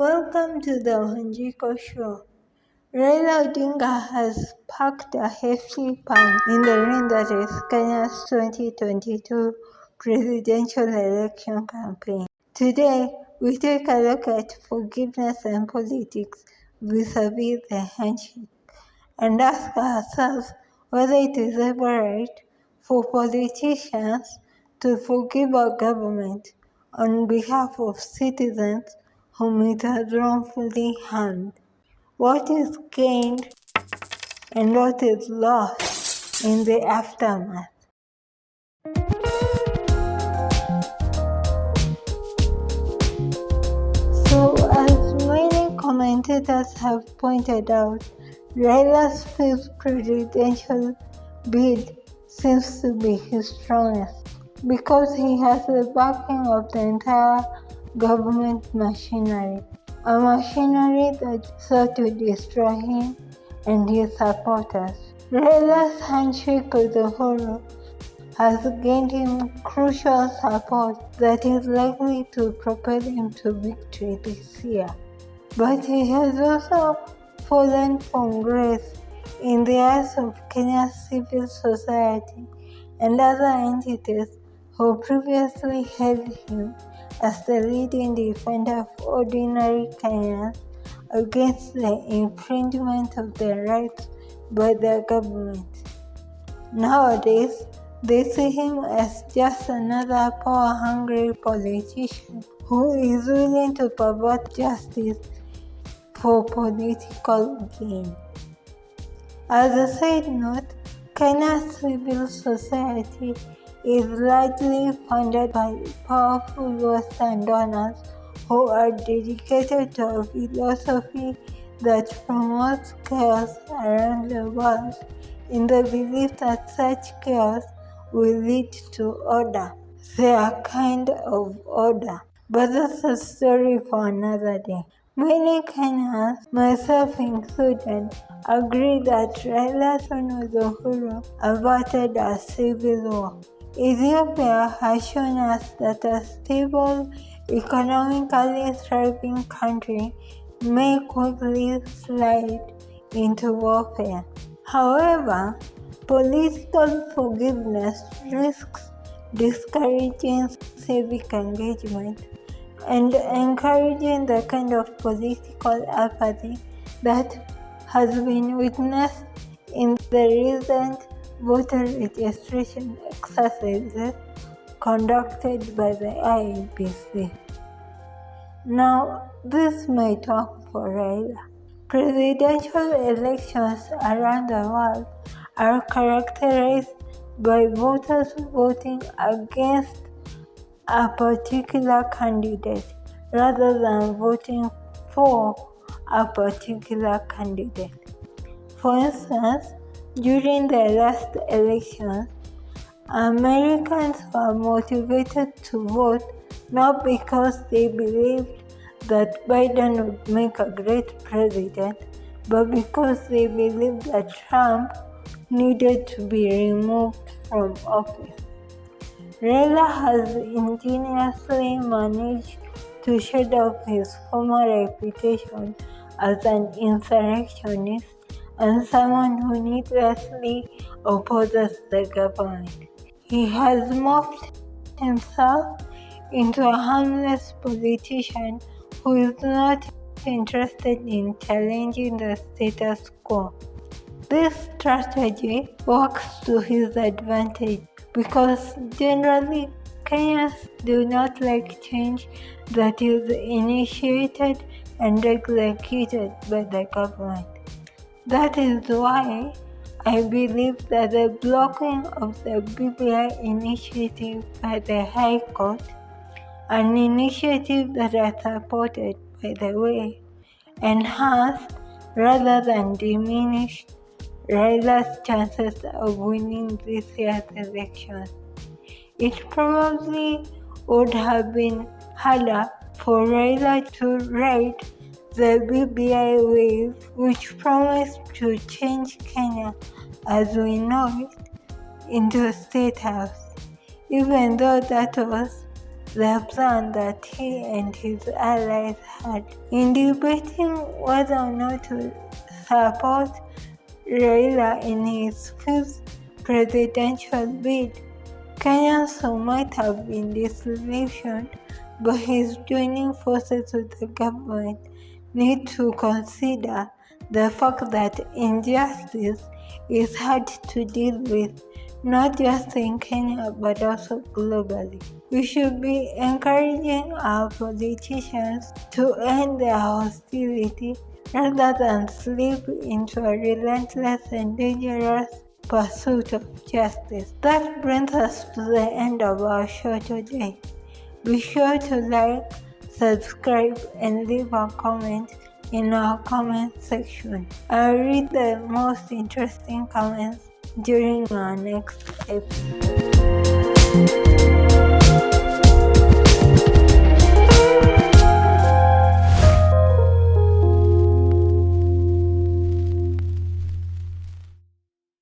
Welcome to the Handshake show. Raila Odinga has packed a hefty punch in the ring that is Kenya's 2022 presidential election campaign. Today, we take a look at forgiveness and politics vis-a-vis the handshake and ask ourselves whether it is ever right for politicians to forgive our government on behalf of citizens whom it has wrongfully harmed. What is gained and what is lost in the aftermath? So, as many commentators have pointed out, Raila's fifth presidential bid seems to be his strongest because he has the backing of the entire government machinery, a machinery that sought to destroy him and his supporters. Raila's handshake with Uhuru has gained him crucial support that is likely to propel him to victory this year. But he has also fallen from grace in the eyes of Kenya's civil society and other entities who previously held him as the leading defender of ordinary Kenyans against the infringement of their rights by the government. Nowadays, they see him as just another power-hungry politician who is willing to pervert justice for political gain. As a side note, Kenya's civil society is largely funded by powerful Western donors who are dedicated to a philosophy that promotes chaos around the world in the belief that such chaos will lead to order, their kind of order. But that's a story for another day. Many Kenyans, myself included, agree that Raila's run with Uhuru averted a civil war. Ethiopia has shown us that a stable, economically thriving country may quickly slide into warfare. However, political forgiveness risks discouraging civic engagement and encouraging the kind of political apathy that has been witnessed in the recent voter registration exercises conducted by the IEBC. Now, this may talk for Raila. Presidential elections around the world are characterized by voters voting against a particular candidate rather than voting for a particular candidate. For instance, during the last elections, Americans were motivated to vote not because they believed that Biden would make a great president, but because they believed that Trump needed to be removed from office. Raila has ingeniously managed to shed off his former reputation as an insurrectionist and someone who needlessly opposes the government. He has morphed himself into a harmless politician who is not interested in challenging the status quo. This strategy works to his advantage because generally Kenyans do not like change that is initiated and executed by the government. That is why I believe that the blocking of the BBI initiative by the High Court, an initiative that is supported, by the way, enhanced rather than diminished Raila's chances of winning this year's election. It probably would have been harder for Raila to ride the BBI wave, which promised to change Kenya as we know it into a state house, even though that was the plan that he and his allies had. In debating whether or not to support Raila in his fifth presidential bid, Kenyans who might have been disillusioned by his joining forces with the government need to consider the fact that injustice is hard to deal with, not just in Kenya but also globally. We should be encouraging our politicians to end their hostility rather than slip into a relentless and dangerous pursuit of justice. That brings us to the end of our show today. Be sure to like, subscribe, and leave a comment in our comment section. I'll read the most interesting comments during our next episode.